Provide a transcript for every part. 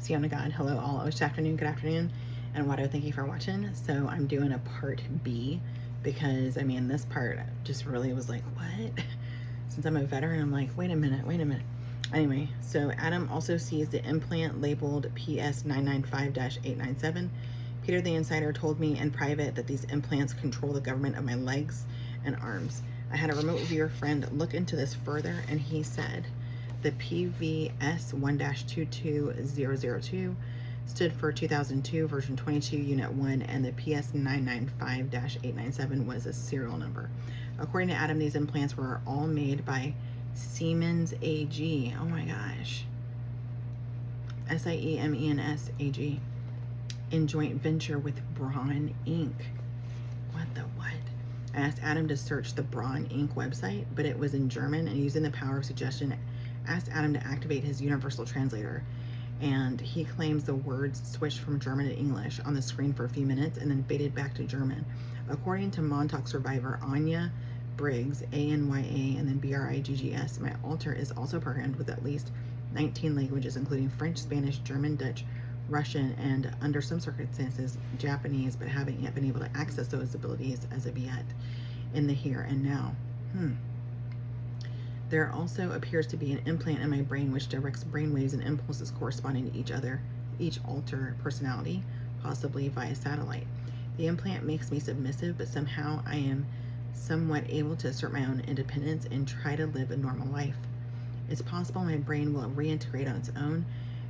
Siona God, hello all. Good afternoon, and Wado, thank you for watching. So I'm doing a part B because I mean this part just really was like, what? Since I'm a veteran, I'm like, wait a minute. Anyway, so Adam also sees the implant labeled PS995-897. Peter the Insider told me in private that these implants control the government of my legs and arms. I had a remote viewer friend look into this further, and he said the PVS 1-22002 stood for 2002 version 22 unit 1, and the PS 995-897 was a serial number. According to Adam, these implants were all made by Siemens AG. Oh my gosh. Siemens AG in joint venture with Braun Inc. What the what? I asked Adam to search the Braun Inc. website, but it was in German, and using the power of suggestion, asked Adam to activate his universal translator, and he claims the words switched from German to English on the screen for a few minutes and then faded back to German. According to Montauk survivor Anya Briggs, ANYA, and then BRIGGS, my altar is also programmed with at least 19 languages, including French, Spanish, German, Dutch, Russian, and under some circumstances, Japanese, but haven't yet been able to access those abilities as of yet in the here and now. There also appears to be an implant in my brain which directs brainwaves and impulses corresponding to each alter personality, possibly via satellite. The implant makes me submissive, but somehow I am somewhat able to assert my own independence and try to live a normal life. It's possible my brain will reintegrate on its own,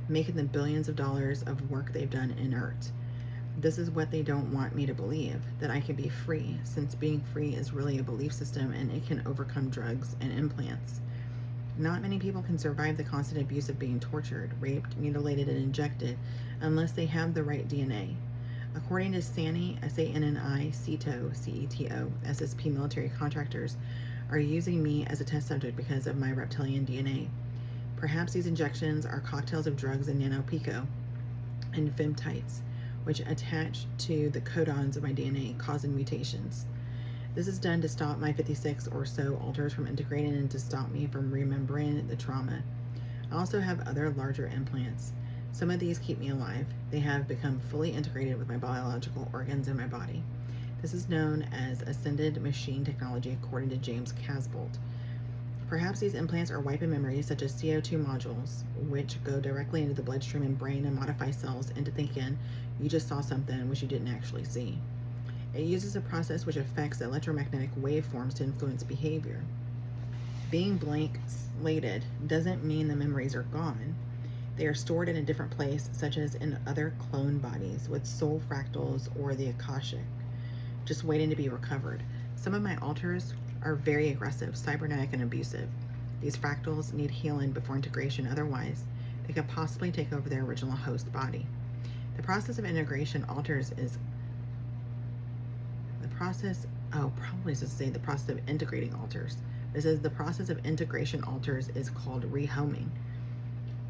making the billions of dollars of work they've done inert. This is what they don't want me to believe, that I can be free, since being free is really a belief system and it can overcome drugs and implants. Not many people can survive the constant abuse of being tortured, raped, mutilated, and injected unless they have the right DNA. According to SANI, SANNI, CETO, SSP military contractors are using me as a test subject because of my reptilian DNA. Perhaps these injections are cocktails of drugs and nanopico and femtites, which attach to the codons of my DNA, causing mutations. This is done to stop my 56 or so alters from integrating and to stop me from remembering the trauma. I also have other larger implants. Some of these keep me alive. They have become fully integrated with my biological organs in my body. This is known as ascended machine technology, according to James Casbolt. Perhaps these implants are wiping memories such as CO2 modules, which go directly into the bloodstream and brain and modify cells into thinking you just saw something which you didn't actually see. It uses a process which affects the electromagnetic waveforms to influence behavior. Being blank slated doesn't mean the memories are gone. They are stored in a different place, such as in other clone bodies with soul fractals or the Akashic, just waiting to be recovered. Some of my alters are very aggressive, cybernetic, and abusive. These fractals need healing before integration, otherwise they could possibly take over their original host body. The process of integration alters is the process of integrating alters. This is the process of integration alters is called rehoming.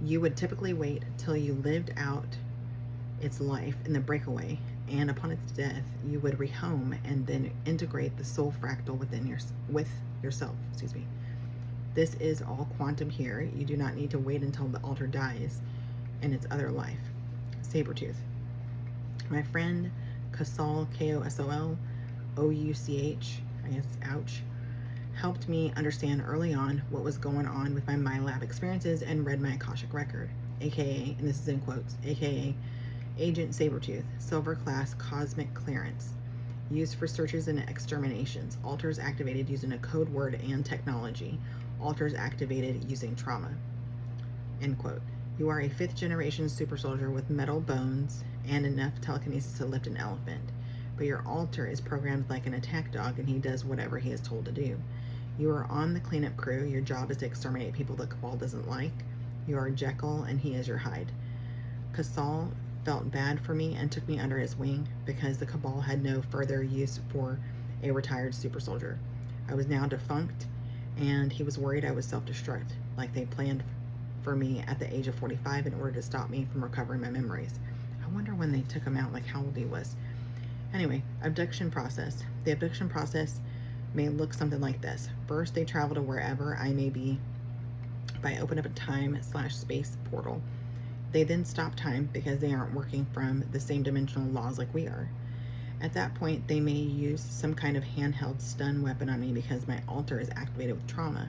You would typically wait till you lived out its life in the breakaway, and upon its death, you would rehome and then integrate the soul fractal with yourself. This is all quantum here. You do not need to wait until the alter dies in its other life. Sabretooth. My friend Kosol, Kosol, Ouch, I guess, ouch, helped me understand early on what was going on with my MyLab experiences and read my Akashic record, aka, and this is in quotes, aka Agent Sabretooth, Silver Class Cosmic Clearance, used for searches and exterminations, alters activated using a code word and technology, alters activated using trauma, end quote. You are a 5th generation super soldier with metal bones and enough telekinesis to lift an elephant, but your alter is programmed like an attack dog and he does whatever he is told to do. You are on the cleanup crew. Your job is to exterminate people that Cabal doesn't like. You are Jekyll and he is your Hyde. Kosol felt bad for me and took me under his wing because the Cabal had no further use for a retired super soldier. I was now defunct and he was worried I would self-destruct, like they planned for me at the age of 45 in order to stop me from recovering my memories. I wonder when they took him out, like how old he was. Anyway, abduction process. The abduction process may look something like this. First, they travel to wherever I may be by opening up a time/space portal. They then stop time because they aren't working from the same dimensional laws like we are. At that point, they may use some kind of handheld stun weapon on me because my altar is activated with trauma.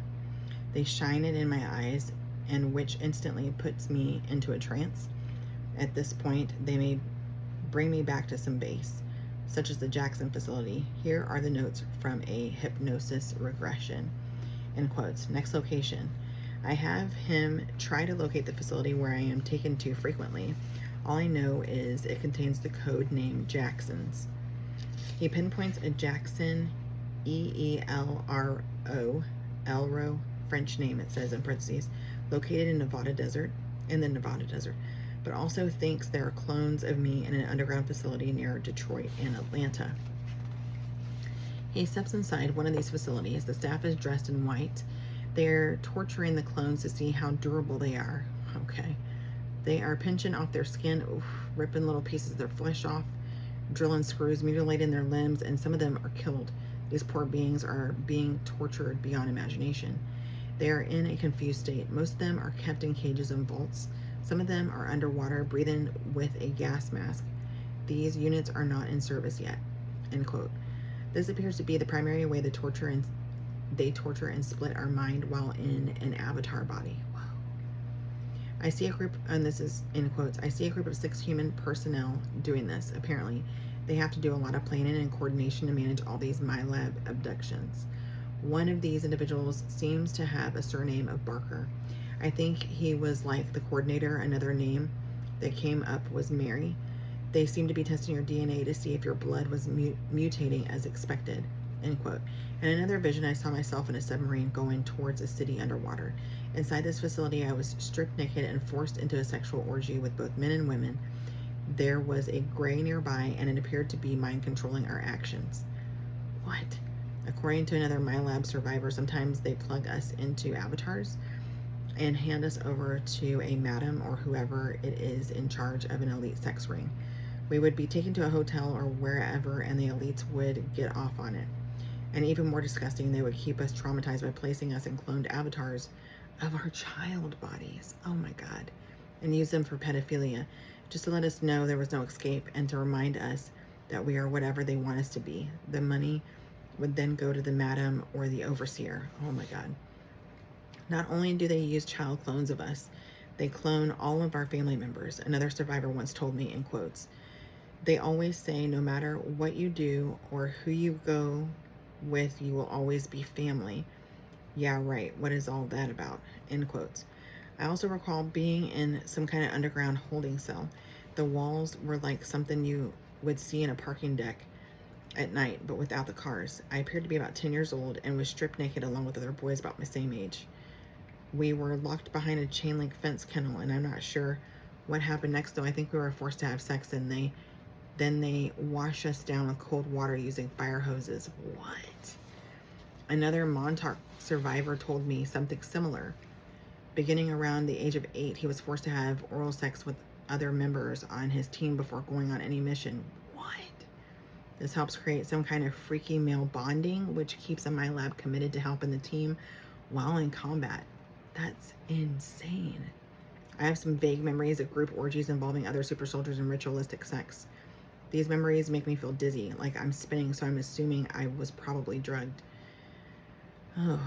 They shine it in my eyes, and which instantly puts me into a trance. At this point, they may bring me back to some base, such as the Jackson facility. Here are the notes from a hypnosis regression. In quotes. Next location. I have him try to locate the facility where I am taken to frequently. All I know is it contains the code name Jackson's. He pinpoints a Jackson, EELRO, Elro, French name it says in parentheses, located in the Nevada desert, but also thinks there are clones of me in an underground facility near Detroit and Atlanta. He steps inside one of these facilities. The staff is dressed in white. They're torturing the clones to see how durable they are. Okay. They are pinching off their skin, ripping little pieces of their flesh off, drilling screws, mutilating their limbs, and some of them are killed. These poor beings are being tortured beyond imagination. They are in a confused state. Most of them are kept in cages and vaults. Some of them are underwater, breathing with a gas mask. These units are not in service yet. End quote. This appears to be the primary way they torture and split our mind while in an avatar body. Wow. I see a group, and this is in quotes, I see a group of 6 human personnel doing this. Apparently, they have to do a lot of planning and coordination to manage all these MyLab abductions. One of these individuals seems to have a surname of Barker. I think he was like the coordinator. Another name that came up was Mary. They seem to be testing your DNA to see if your blood was mutating as expected. End quote. In another vision, I saw myself in a submarine going towards a city underwater. Inside this facility, I was stripped naked and forced into a sexual orgy with both men and women. There was a gray nearby, and it appeared to be mind controlling our actions. What? According to another MyLab survivor, sometimes they plug us into avatars and hand us over to a madam or whoever it is in charge of an elite sex ring. We would be taken to a hotel or wherever, and the elites would get off on it. And even more disgusting, they would keep us traumatized by placing us in cloned avatars of our child bodies. Oh my God. And use them for pedophilia, just to let us know there was no escape and to remind us that we are whatever they want us to be. The money would then go to the madam or the overseer. Oh my God. Not only do they use child clones of us, they clone all of our family members. Another survivor once told me in quotes, they always say no matter what you do or who you go with, you will always be family. Yeah, right. What is all that about? End quotes. I also recall being in some kind of underground holding cell. The walls were like something you would see in a parking deck at night, but without the cars. I appeared to be about 10 years old and was stripped naked along with other boys about my same age. We were locked behind a chain link fence kennel, and I'm not sure what happened next, though. I think we were forced to have sex, and then they wash us down with cold water using fire hoses. What? Another Montauk survivor told me something similar. Beginning around the age of 8, he was forced to have oral sex with other members on his team before going on any mission. What? This helps create some kind of freaky male bonding, which keeps a MyLab committed to helping the team while in combat. That's insane. I have some vague memories of group orgies involving other super soldiers and ritualistic sex. These memories make me feel dizzy, like I'm spinning, so I'm assuming I was probably drugged. Oh,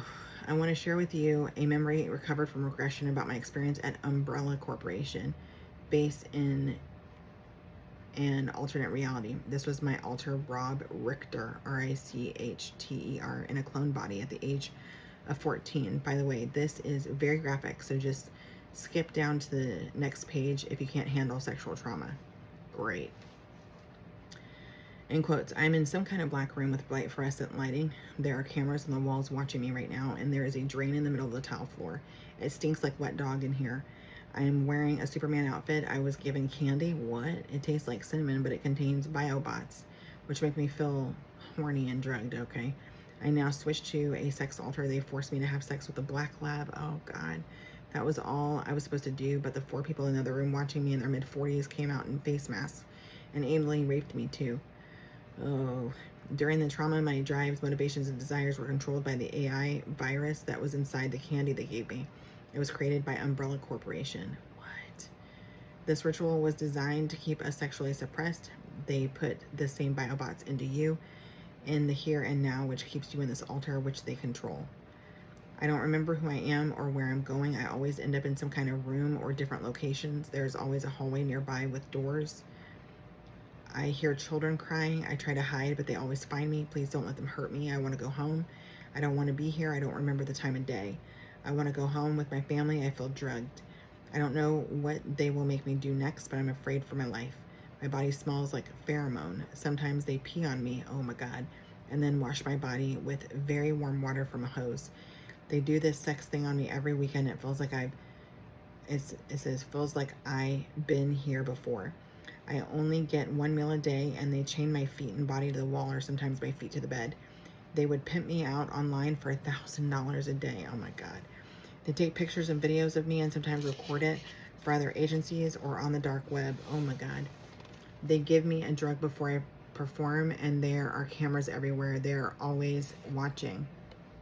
I want to share with you a memory recovered from regression about my experience at Umbrella Corporation, based in an alternate reality. This was my alter Rob Richter, Richter, in a clone body at the age of 14. By the way, this is very graphic, so just skip down to the next page if you can't handle sexual trauma. Great. In quotes, I'm in some kind of black room with bright fluorescent lighting. There are cameras on the walls watching me right now, and there is a drain in the middle of the tile floor. It stinks like wet dog in here. I am wearing a Superman outfit. I was given candy. What? It tastes like cinnamon, but it contains biobots, which make me feel horny and drugged, okay? I now switched to a sex altar. They forced me to have sex with a black lab. Oh, God. That was all I was supposed to do, but the 4 people in the other room watching me in their mid-40s came out in face masks and aimlessly raped me, too. Oh, during the trauma, my drives, motivations, and desires were controlled by the AI virus that was inside the candy they gave me. It was created by Umbrella Corporation. What? This ritual was designed to keep us sexually suppressed. They put the same biobots into you in the here and now, which keeps you in this altar which they control. I don't remember who I am or where I'm going. I always end up in some kind of room or different locations. There's always a hallway nearby with doors. I hear children crying. I try to hide, but they always find me. Please don't let them hurt me. I want to go home. I don't want to be here. I don't remember the time of day. I want to go home with my family. I feel drugged. I don't know what they will make me do next, but I'm afraid for my life. My body smells like pheromone. Sometimes they pee on me, oh my God, and then wash my body with very warm water from a hose. They do this sex thing on me every weekend. It feels like feels like I've been here before. I only get one meal a day, and they chain my feet and body to the wall, or sometimes my feet to the bed. They would pimp me out online for $1,000 a day. Oh my God. They take pictures and videos of me and sometimes record it for other agencies or on the dark web. Oh my God. They give me a drug before I perform, and there are cameras everywhere. They're always watching.